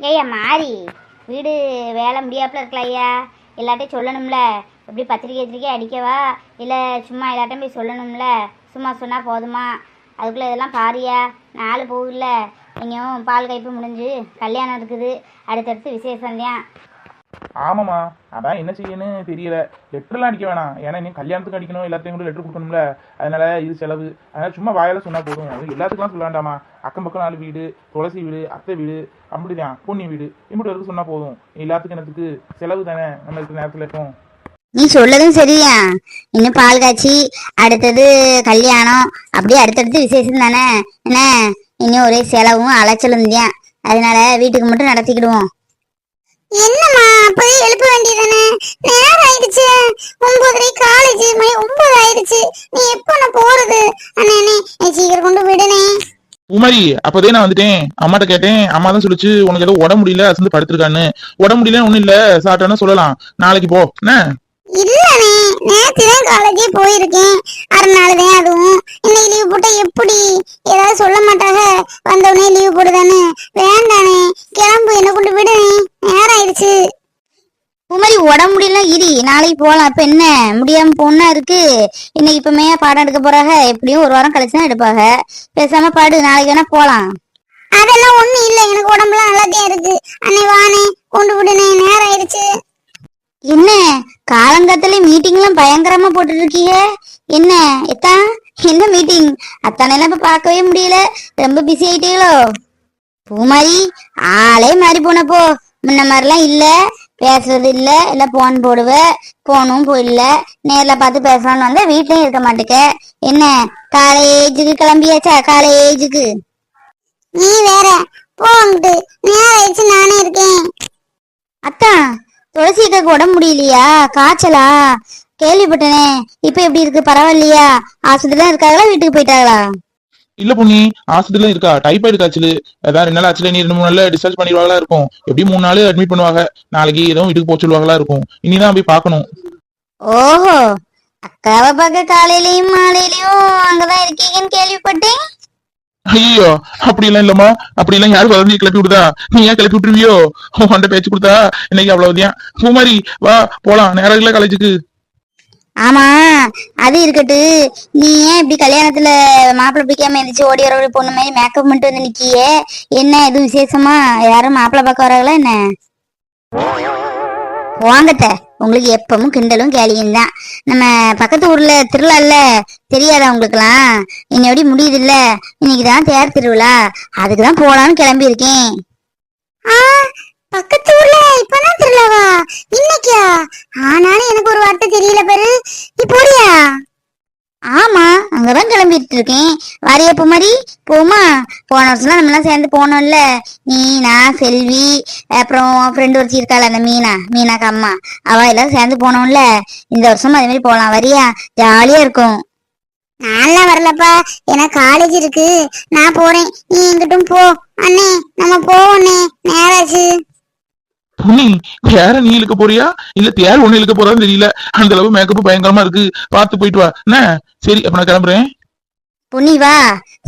ஏய்யா மாறி வீடு வேலை முடியாப்புல இருக்கலாம் ஐயா. எல்லாட்டையும் சொல்லணும்ல. எப்படி பத்திரிக்கை அடிக்கவா இல்லை சும்மா எல்லாட்டையும் போய் சொல்லணும்ல? சும்மா சொன்னால் போதுமா? அதுக்குள்ளே இதெல்லாம் பாரியா. 4 போகல. இங்கேயும் பால் கைப்பு முடிஞ்சு கல்யாணம் இருக்குது. அடுத்தடுத்து விசேஷம்தான். ஆமாம்மா, அதான் என்ன செய்யணும் தெரியல. லெட்டர்லாம் அடிக்க வேணாம், ஏன்னா நீ கல்யாணத்துக்கு அடிக்கணும், எல்லாத்தையும் கூட லெட்டர் கொடுக்கணும்ல. அதனால இது செலவு. அதனால சும்மா வாயால சொன்னா போதும். அது எல்லாத்துக்குலாம் சொல்ல வேண்டாமா. அக்கம் பக்கம் 4 வீடு, துளசி வீடு, அத்தை வீடு, அப்படிதான் பொன்னி வீடு, இப்படி வரைக்கும் சொன்னா போதும். எல்லாத்துக்கும் என்னத்துக்கு செலவு தானே நம்ம இருக்கிற நேரத்தில் இருக்கும். நீ சொல்லதும் சரியா. இன்னும் பால் காய்ச்சி அடுத்தது கல்யாணம், அப்படியே அடுத்தடுத்து விசேஷம் தானே என்ன. இன்னும் ஒரே செலவும் அலைச்சலும் தான். அதனால வீட்டுக்கு மட்டும் நடத்திக்கிடுவோம். என்னம்மா அப்பவே எழுப்ப வேண்டியதானே? நேரம் ஆயிடுச்சு. 9:30 காலேஜ், மணி 9 ஆயிடுச்சு. நீ எப்போ நான் போறது? அண்ணே சீக்கிரம் கொண்டு விடுனே. உமாரி, அப்பதே நான் வந்துட்டேன். அம்மாட்ட கேட்டேன். அம்மா தான் சொல்லிச்சு உனக்கு ஏதோ உடம்பு முடியல, அசந்து படுத்திருக்கான்னு. உடம்பு முடியல ஒண்ணும் இல்ல, சாப்பிட்டானு சொல்லலாம். நாளைக்கு போ என்ன. இல்லனே, நேத்துதான் காலேஜே போயிருக்கேன். அதனாலதான். அதுவும் இன்னைக்கு லீவ் போட்டா எப்படி? ஏதாவது சொல்ல மாட்டாங்க. வந்தவனே லீவ் போடுதானே? வேண்டானே, கிளம்பு, என்ன கொண்டு விடுனே. நேரம் ஆயிடுச்சு. உமாரி உடம்பு முடியல இரி, நாளைக்கு போகலாம். இப்ப என்ன முடியாம பொண்ணா இருக்கு. இன்னைக்கு இப்பமே பாடம் எடுக்க போறாங்க. எப்படியும் ஒரு வாரம் கழிச்சுதான் எடுப்பாங்க. பேசாம பாடு, நாளைக்கு வேணா போலாம். அதெல்லாம் ஒண்ணும் இல்ல, எனக்கு உடம்புலாம் நல்லாதான் இருக்கு. அன்னை வானே, கொண்டு விடுனே, நேரம் ஆயிடுச்சு. என்ன காலங்காத்தாலே மீட்டிங் எல்லாம் பயங்கரமா போட்டுட்டு இருக்கீங்க? என்ன எத்தா என்ன மீட்டிங்? அத்தானெல்லாம் இப்ப பார்க்கவே முடியல. ரொம்ப பிஸி ஆயிட்டீங்களோ? பூமாரி ஆளே மாறி போனப்போ. முன்ன மாதிரிலாம் இல்ல, பேசுறது இல்ல போன் போடுவ. போனும் போயிடல. நேர்ல பார்த்து பேசலாம்னு வந்தா வீட்லயும் இருக்க மாட்டேக்க. என்ன காலேஜுக்கு கிளம்பியாச்சா? காலேஜுக்கு நீ வேற போங்கிட்டு. நேரம் ஆயிடுச்சு, நானே இருக்கேன். அத்தா துளசிக்கு உடம்பு முடியலையா? காய்ச்சலா? கேள்விப்பட்டனே. இப்ப எப்படி இருக்கு? பரவாயில்லையா? ஆஸ்பத்திரி தான் இருக்காங்களா, வீட்டுக்கு போயிட்டாங்களா? இல்ல பொண்ணி, ஆஸ்பத்திரில இருக்கா. டைபாய்டு காய்ச்சல். அதான் 2 நாள் ஆச்சுல. நீ 2-3 நாள்ல டிஸ்சார்ஜ் பண்ணிடுவாங்களா இருக்கும். எப்படி 3 நாள் அட்மிட் பண்ணுவாங்க. நாளைக்கு ஏதோ வீட்டுக்கு போக சொல்லுவாங்களா இருக்கும். இனிதான் போய் பாக்கணும். ஓஹோ, அக்காவை பார்க்க காலையிலயும் மாலையிலயும் அங்கதான் இருக்கீங்கன்னு கேள்விப்பட்டேன். ஐயோ, அப்படி எல்லாம் இல்லம்மா. அப்படி எல்லாம் யாரும் வளர்ந்து கிளப்பி விடுதா? நீ ஏன் கிளப்பி விட்டுருவியோ? உன்கிட்ட பேச்சு கொடுத்தா இன்னைக்கு அவ்வளவுதான். பூமாரி வா போலாம், நேரம் இல்ல காலேஜுக்கு. ஆமா, அது இருக்கட்டு. நீ ஏன் இப்படி கல்யாணத்துல மாப்பிள்ளை பிடிக்காம இருந்துச்சு ஓடி வர பொண்ணு மாதிரி மேக்கப் பண்ணிட்டு வந்து நிக்கியே? என்ன எதுவும் விசேஷமா? யாரும் மாப்பிள்ளை பார்க்க வராங்களா என்ன? வாங்கத்த, உங்களுக்கு எப்பவும் கிண்டலும் கேலியும் தான். நம்ம பக்கத்து ஊர்ல திருவிழா இல்ல, தெரியாதா உங்களுக்குலாம்? இன்னையோடி முடியுது இல்ல, இன்னைக்குதான் தேர் திருவிழா. அதுக்குதான் போலான்னு கிளம்பி இருக்கேன். பக்கத்து ஊர்ல இப்பதான் திருவிழாவா? இன்னைக்கா? ஆனாலும் எனக்கு ஒரு வார்த்தை தெரியல பாரு. நீ போறியா? ஆமா, அங்கதான் கிளம்பிட்டு இருக்கேன். வரையப்ப மாதிரி போமா? போன வருஷம் நம்ம எல்லாம் சேர்ந்து போனோம்ல. நீ, நான், செல்வி, அப்புறம் ஃப்ரெண்டு ஒருத்தி இருக்காள் அந்த மீனாக்கு அம்மா, அவ எல்லாம் சேர்ந்து போனோம்ல. இந்த வருஷம் அதே மாதிரி போலாம். வரியா? ஜாலியா இருக்கும். நான்லாம் வரலப்பா, எனக்கு காலேஜ் இருக்கு. நான் போறேன், நீ எங்கிட்டும் போ. அண்ணே நம்ம போவோண்ணே, நேராச்சு. பொன்னி, தேர நீ இழுக்க போறியா இல்ல தேர் ஒண்ணு இழுக்க போறான்னு தெரியல. அந்த அளவு மேக்கப் பயங்கரமா இருக்கு. பார்த்து போயிட்டு வா என்ன. சரி, அப்ப நான் கிளம்புறேன். பொன்னி வா,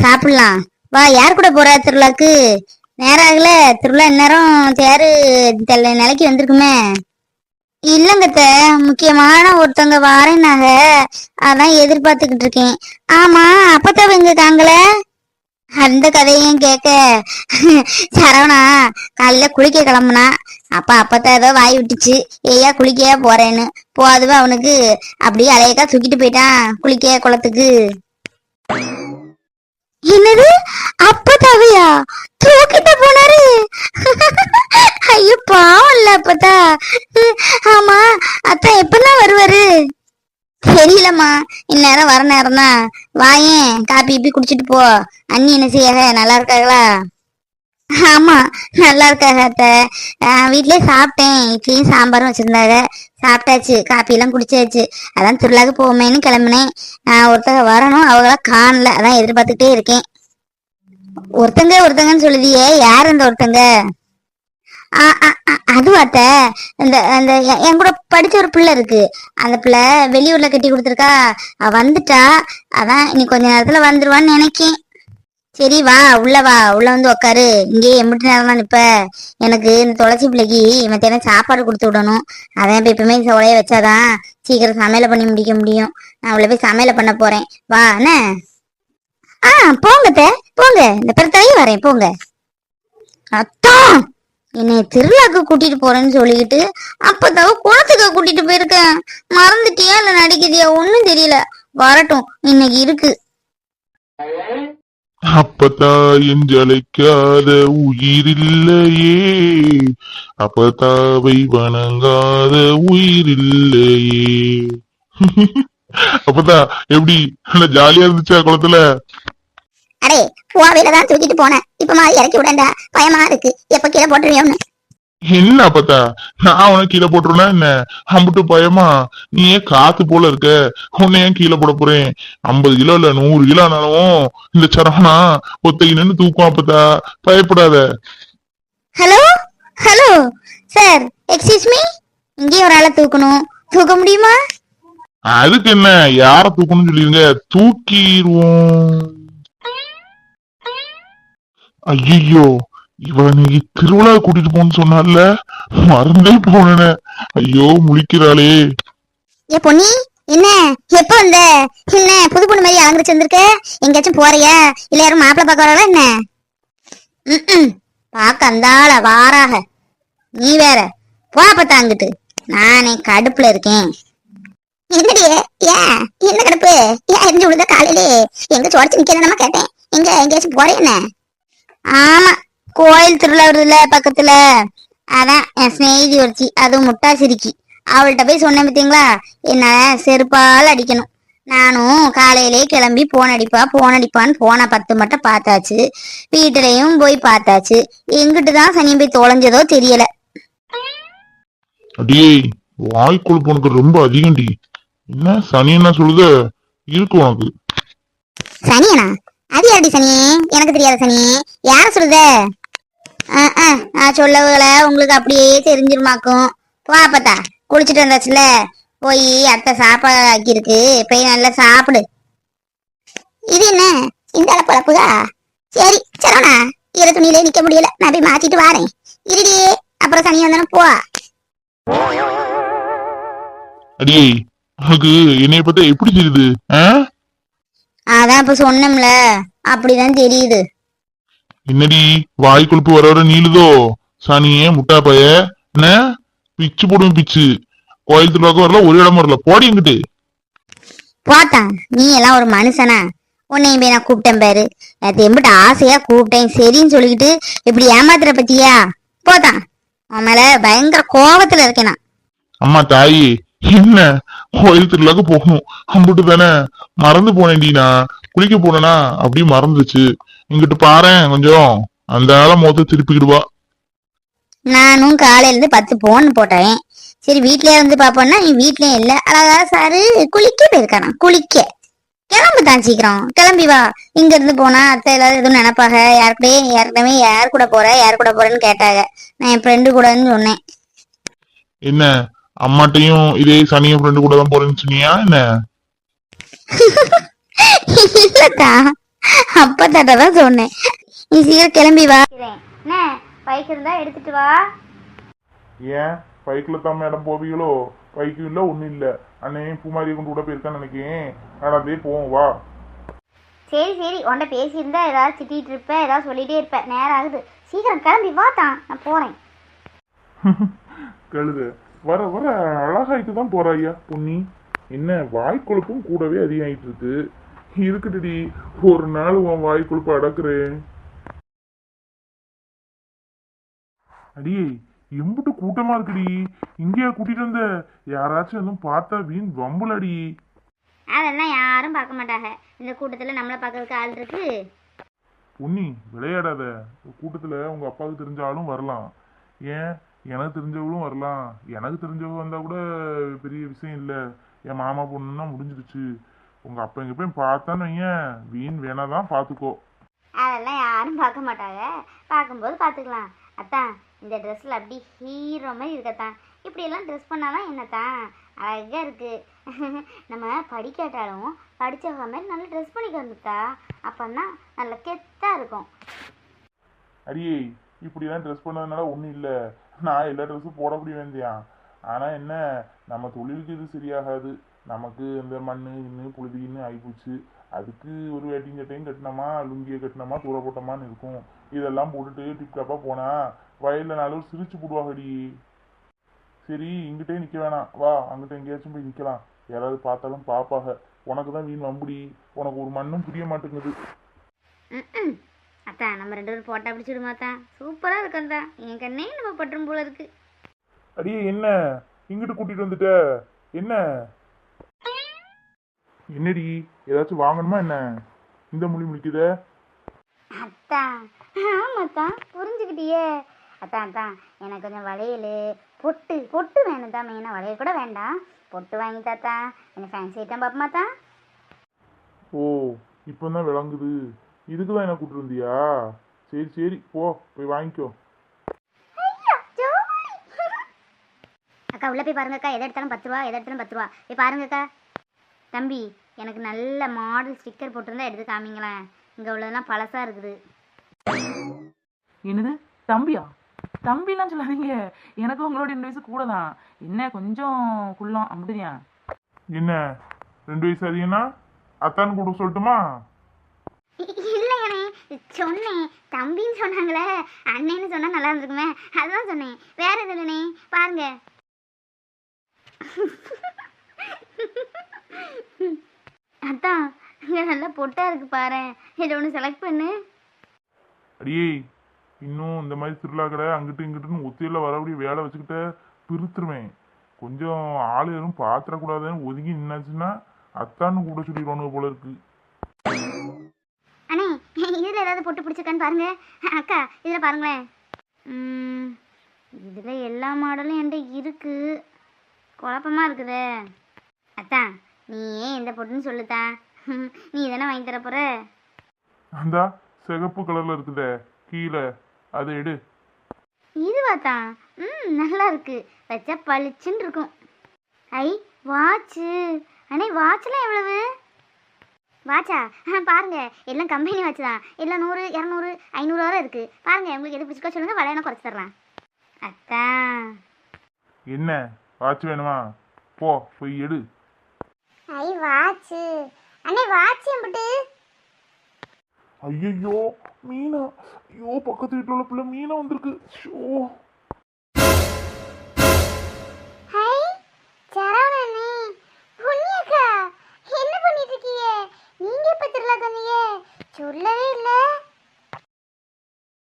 சாப்பிடலாம் வா. யார் கூட போற திருவிழாக்கு? நேரம் ஆகல. திருவிழா இந்நேரம் தேரு நிலைக்கு வந்திருக்குமே. இல்லங்கத்த, முக்கியமான ஒருத்தவங்க வாரேனாங்க. அதான் எதிர்பார்த்துக்கிட்டு இருக்கேன். ஆமா, அப்பத்தாவ எங்க தாங்கல? அந்த கதையும் கேட்க சரவணா காலையில குளிக்க கிளம்புனா. அப்பத்தான் ஏதோ வாய் விட்டுச்சு, ஏயா குளிக்கையா போறேன்னு. போதுவா அவனுக்கு அப்படியே அலையக்கா தூக்கிட்டு போயிட்டான் குளிக்க குளத்துக்கு. என்னது? அப்பத்தாவையா தூக்கிட்டு போனாரு? ஐயோ பாவம் இல்ல அப்பத்தா. ஆமா, அத்தா எப்பதான் வருவாரு? தெரியலம்மா, இந்நேரம் வர நேரம் தான். வாயேன், காப்பி இப்பி குடிச்சிட்டு போ. அண்ணி என்ன செய்ய, நல்லா இருக்காங்களா? ஆமா, நல்லா இருக்காங்க அத்தை. வீட்லயே சாப்பிட்டேன். இட்லியும் சாம்பாரும் வச்சிருந்தாங்க, சாப்பிட்டாச்சு. காப்பி எல்லாம் குடிச்சாச்சு. அதான் திருவிழாக்கு போமேன்னு கிளம்பினேன். ஒருத்தங்க வரணும், அவங்களாம் காணல. அதான் எதிர்பார்த்துக்கிட்டே இருக்கேன். ஒருத்தங்கன்னு சொல்லுதியே, யார் அந்த ஒருத்தங்க? அதுவாத்த, அந்த என் கூட படிச்ச ஒரு பிள்ளை இருக்கு. அந்த பிள்ளை வெளியூர்ல கட்டி கொடுத்துருக்கா. அவ வந்துட்டா. அதான் இன்னைக்கு கொஞ்ச நேரத்துல வந்துருவான்னு நினைக்கேன். சரி வா உள்ள வந்து உக்காரு. இங்கேயே எம்பிட்டு நேரம் தான் நிப்ப? எனக்கு இந்த துளசி பிள்ளைக்கு மத்தியானம் சாப்பாடு கொடுத்து விடணும். அதான் இப்ப எப்பவுமே உலைய வச்சாதான் சீக்கிரம் சமையலை பண்ணி முடிக்க முடியும். நான் உள்ள போய் சமையலை பண்ண போறேன். வா என்ன? ஆ போங்க அத்தை, போங்க. இந்த பிறத்தையும் வரேன், போங்க. அத்தா, என்னை திருவிழாக்கு கூட்டிட்டு போறேன்னு சொல்லிக்கிட்டு அப்பதான் குளத்துக்கு கூட்டிட்டு போயிருக்கேன். மறந்துட்டியா இல்ல நடிக்கிறியா ஒன்னும் தெரியல. வரட்டும், இன்னைக்கு இருக்கு. அப்பத்தா என்றழைக்காத உயிரில்லையே, அப்பத்தாவை வணங்காத உயிரில்லையே. அப்பத்தா எப்படி நல்ல ஜாலியா இருந்துச்சா குளத்துல? அடே போவையில தான் தூக்கிட்டு போனேன். இப்ப மாதிரி இறக்கி விடண்டா, பயமா இருக்கு. எப்ப கீழே போட்டுருவியோன்னு. என்ன அப்பத்தா, நான் உனக்கு கீழே போட்டுருனா என்ன? அம்புட்டு பயமா? நீ ஏன் காத்து போல இருக்க? உன்னை ஏன் கீழே போட போறேன்? 50 கிலோ இல்ல 100 கிலோ ஆனாலும் இந்த சரவணா ஒத்தைக்கு நின்று தூக்கும். அப்பத்தா பயப்படாத. Hello hello sir, excuse me. இங்கே ஒரு ஆளை தூக்கணும், தூக்க முடியுமா? அதுக்கு என்ன, யார தூக்கணும்னு சொல்லிருங்க, தூக்கிடுவோம். ஐயோ, இவனுக்கு திருவிழா கூட்டிட்டு போன்னு சொன்னால, மறந்தே போனேனே. ஐயோ முழிக்கிறாளே. ஏ பொன்னி, என்ன எப்ப வந்த? என்ன புது பொண்ணு மாதிரி அலங்கரிச்சு வந்திருக்க? எங்கேயாச்சும் போறியா இல்ல யாரும் மாப்பிள்ளை பார்க்க வராளா என்ன? பார்க்க அந்தாள வாராக. நீ வேற போப்பத்தாங்கிட்டு. நானே கடுப்புல இருக்கேன். என்னடி ஏன் என்ன கிடப்பு? ஏன் எரிஞ்சு விழுத காலையிலே? எங்க சோடிச்சு நிக்கிறேன் நம்ம கேட்டேன். எங்கேயாச்சும் போறேன் என்ன? ஆமா, கோயில் திருவிழா வருதுல பக்கத்துல. அதான் என் சிநேகிதி ஒருத்தி, அதுவும் முட்டா சிரிக்கி. அவள்கிட்ட போய் சொன்னேன் பார்த்தீங்களா, என்ன செருப்பால் அடிக்கணும். நானும் காலையிலே கிளம்பி போன் அடிப்பான்னு போன 10 மட்டும் பார்த்தாச்சு. வீட்டுலயும் போய் பார்த்தாச்சு. எங்கிட்டு தான் சனியும் போய் தொலைஞ்சதோ தெரியல. அடியே, வாய் கொழுப்பு உனக்கு ரொம்ப அதிகம்டி. என்ன சனி என்ன சொல்லுத? இருக்கு உனக்கு. சனியனா? அது யாரடி சனி? எனக்கு தெரியாத சனி. யார சொல்லுத? நான் சொல்லவுல உங்களுக்கு அப்படியே தெரிஞ்சிருமாக்கும். பாப்பத்தா, குளிச்சுட்டு வந்தாச்சுல, போய் அத்தை சாப்பாடு ஆக்கியிருக்கு, போய் நல்லா சாப்பிடு. இது என்ன இந்த பழப்புதா? சரி சரவணா, ஈர துணியிலே நிக்க முடியல, நான் போய் மாத்திட்டு வாரேன். இருடி, அப்புறம் சனி வந்தானே போ. அடியே, உனக்கு என்னைய பத்தி எப்படி தெரியுது? அதான் இப்ப சொன்னோம்ல, அப்படிதான் தெரியுது. என்னடி வாய் கொழுப்பு வர வர நீளுதோ? சனியே முட்டா பைய, என்ன பிச்சு போடுவேன் பிச்சு. கோயில் திருவிழாக்கு வரல, ஒரு இடம் வரல, போடி எங்கிட்டு. போத்தான், நீ எல்லாம் ஒரு மனுஷனா? உன்னையும் போய் நான் கூப்பிட்டேன் பாரு. நேற்று எம்பிட்டு ஆசையா கூப்பிட்டேன், சரின்னு சொல்லிக்கிட்டு இப்படி ஏமாத்துற பத்தியா? போத்தான், உன் மேல பயங்கர கோபத்துல இருக்கேன் நான். அம்மா தாயி, என்ன கோயில் திருவிழாக்கு போகணும் அம்புட்டு தானே, மறந்து போனேன்டி. நான் குளிக்க போனேனா அப்படியே மறந்துச்சு. இங்கிட்டு பாறேன் கொஞ்சம், அந்த ஆள மொத்த திருப்பிக்கிடுவா. நானும் காலையில இருந்து 10 போன் போட்டேன். சரி வீட்லயே வந்து பாப்போம்னா நீ வீட்லயும் இல்ல. அழகா சாரு குளிக்க போயிருக்கானா, குளிக்க. கிளம்பு தான், சீக்கிரம் கிளம்பி வா. இங்க இருந்து போனா அத்தை ஏதாவது எதுவும் நினைப்பாங்க. யாருக்கிட்டமே யார் கூட போறேன்னு கேட்டாங்க. நான் என் ஃப்ரெண்டு கூடன்னு சொன்னேன். என்ன அம்மாட்டையும் இதே சனிய ஃப்ரெண்டு கூட தான் போறேன்னு சொன்னியா என்ன? இல்லக்கா, அப்பத்தாட்ட தான் சொன்னேன். நீ சீக்கிரம் கிளம்பி வா. என்ன பைக் இருந்தா எடுத்துட்டு வா. ஏன் பைக்ல தான் மேடம் போவீங்களோ? பைக்கும் இல்ல ஒண்ணும் இல்ல. அன்னையும் பூமாரியை கொண்டு கூட போயிருக்கான்னு நினைக்கிறேன். நடந்தே போவோம் வா. சரி உன்கிட்ட பேசியிருந்தா ஏதாவது திட்டிட்டு இருப்ப, ஏதாவது சொல்லிட்டே இருப்ப. நேரம் ஆகுது, சீக்கிரம் கிளம்பி வா தான், நான் போறேன். கழுத வர வர அழகாயிட்டு தான் போறா ஐயா பொன்னி. என்ன வாய் கொழுப்பும் கூடவே அதிகமாயிட்டு இருக்கு. இருக்குடி, ஒரு நாள் உன் வாய் கொழுப்பு அடக்குறேன். அடியே, எம்புட்டு கூட்டமா இருக்குடி. இங்கேயா கூட்டிட்டு வந்த? யாராச்சும் எதுவும் பார்த்தா வீண் வம்புலடி. அதெல்லாம் யாரும் பார்க்க மாட்டாங்க. இந்த கூட்டத்துல நம்மள பார்க்கறதுக்கு ஆள் இருக்கு. பொன்னி விளையாடாத. கூட்டத்துல உங்க அப்பாவுக்கு தெரிஞ்சாலும் வரலாம், ஏன் எனக்கு தெரிஞ்சவங்களும் வரலாம். எனக்கு தெரிஞ்சவங்க வந்தா கூட பெரிய விஷயம் இல்ல. என் மாமா பொண்ணுன்னா முடிஞ்சிருச்சு. உங்க அப்பா எங்க போய் பார்த்தான்னு வையன், வீண் வேணாதான் பாத்துக்கோ. அதெல்லாம் யாரும் பார்க்க மாட்டாங்க, பார்க்கும்போது பார்த்துக்கலாம். அத்தான், இந்த ட்ரெஸ்ஸில் அப்படி ஹீரோ மாதிரி இருக்கத்தான். இப்படியெல்லாம் ட்ரெஸ் பண்ணாதான் என்னத்தான் அழகாக இருக்கு. நம்ம படிக்காட்டாலும் படித்த மாதிரி நல்லா ட்ரெஸ் பண்ணிக்க வந்துட்டா அப்போன்னா நல்ல கெத்தாக இருக்கும். அடியே இப்படிலாம் ட்ரெஸ் பண்ணதுனால ஒன்றும் இல்லை, நான் எல்லா ட்ரெஸ்ஸும் போட முடிய வேண்டியான். ஆனால் என்ன, நம்ம தொழிலுக்கு இது சரியாகாது. நமக்கு இந்த மண் இன்னும் புழுதின்னு ஆகிப்போச்சு. அதுக்கு ஒரு வேட்டிங் சட்டையும் கட்டினோமா, லுங்கியை கட்டினோமா, தூர போட்டோமான்னு இருக்கும். இதெல்லாம் போட்டுட்டு டிப்டாப்பாக போனால் வயலில் நாளும் சிரிச்சு போடுவாங்கடி. சரி இங்கிட்டே நிற்க வேணாம், வா அங்கிட்ட எங்கேயாச்சும் போய் நிற்கலாம். யாராவது பார்த்தாலும் பார்ப்பாக. உனக்கு தான் வீண் வம்புடி, உனக்கு ஒரு மண்ணும் புரிய மாட்டேங்குது. ம் அத்தான் நம்ம 2 பேரும் போட்டா பிடிச்சிடுமாத்தான், சூப்பராக இருக்கும் தான். என் கண்ணே நம்ம பற்றும் போல இருக்கு. அடியே என்ன இங்கிட்டு கூட்டிட்டு வந்துட்ட? என்ன என்னடி ஏதாச்சும் வாங்கணுமா என்ன? இந்த மொழி முடிக்குத. அத்தான் ஆமாத்தான் புரிஞ்சுக்கிட்டியே. அத்தான் எனக்கு கொஞ்சம் வளையல் பொட்டு வேணும் தான். மெயினாக வளையல் கூட வேண்டாம், பொட்டு வாங்கி தாத்தான். எனக்கு ஃபேன்சி ஐட்டம் பார்ப்போமாத்தான். ஓ இப்போதான் விளங்குது, இதுக்கு தான் என்ன கூப்பிட்டு வந்தியா? சரி சரி போ போய் வாங்கிக்கோ. அக்கா உள்ளே போய் பாருங்கக்கா, எதை எடுத்தாலும் 10 ரூபா, எதை எடுத்தாலும் 10 ரூபா. போய் பாருங்கக்கா. தம்பி எனக்கு நல்ல மாடல் ஸ்டிக்கர் போட்டிருந்தா எடுத்து காமிங்களேன். இங்கே உள்ளதெல்லாம் பழசாக இருக்குது. என்னது தம்பியா? தம்பிலாம் சொல்லாதீங்க, எனக்கு உங்களோட 2 வயசு கூட தான். என்ன கொஞ்சம் குள்ளம் அப்படியா? என்ன 2 வயசு அதிகம்னா அத்தான்னு கூட சொல்லட்டுமா? இல்லைங்கண்ணே சொன்னேன், தம்பின்னு சொன்னாங்களே, அண்ணேன்னு சொன்னால் நல்லா இருந்திருக்குமே, அதுதான் சொன்னேன், வேற எது இல்லைண்ணே. பாருங்க அதான் இங்கே நல்லா பொட்டா இருக்கு பாரு, இதை ஒன்று செலக்ட் பண்ணு. அடியே இன்னும் இந்த மாதிரி திருவிழா கடை அங்கிட்டு இங்கிட்டுன்னு ஒத்தையில் வரபடி வேலை வச்சுக்கிட்ட பிரித்துருவேன். கொஞ்சம் ஆள் எதுவும் பாத்திரக்கூடாதுன்னு ஒதுங்கி நின்னாச்சுன்னா அத்தான்னு கூட சொல்லிடுவானுங்க போல இருக்கு. அண்ணே இதில் ஏதாவது பொட்டு பிடிச்சிருக்கான்னு பாருங்க. அக்கா இதில் பாருங்களேன். இதில் எல்லா மாடலும் என்கிட்ட இருக்கு, குழப்பமா இருக்குதே. அத்தான் நீ ஏன் எந்த பொட்டுன்னு சொல்லுத்தான், நீ இதெல்லாம் வாங்கி தர போற. அந்த சிகப்பு கலர்ல இருக்குதே கீழே, அதை எடு. இதுவாத்தான் நல்லா இருக்கு, வச்சா பளிச்சுன்னு இருக்கும். ஐ வாட்சு. அண்ணே வாட்ச்லாம் எவ்வளவு? வாட்சா பாருங்க எல்லாம் கம்பெனி வாட்ச் தான், எல்லாம் 100 200 500 வரை இருக்கு. பாருங்க உங்களுக்கு எது பிடிச்சிக்கோ சொல்லுங்க, விலையான குறைச்சி தரலாம். அத்தான் என்ன வாட்ச் வேணுமா? போய் எடு. ஐ வாட்சு அண்ணே, வாட்ச் எம்பிட்டு? ஐயோ மீனா, ஐயோ பக்கத்து வீட்டில் உள்ள பிள்ளை மீனா வந்திருக்கு. ஷோ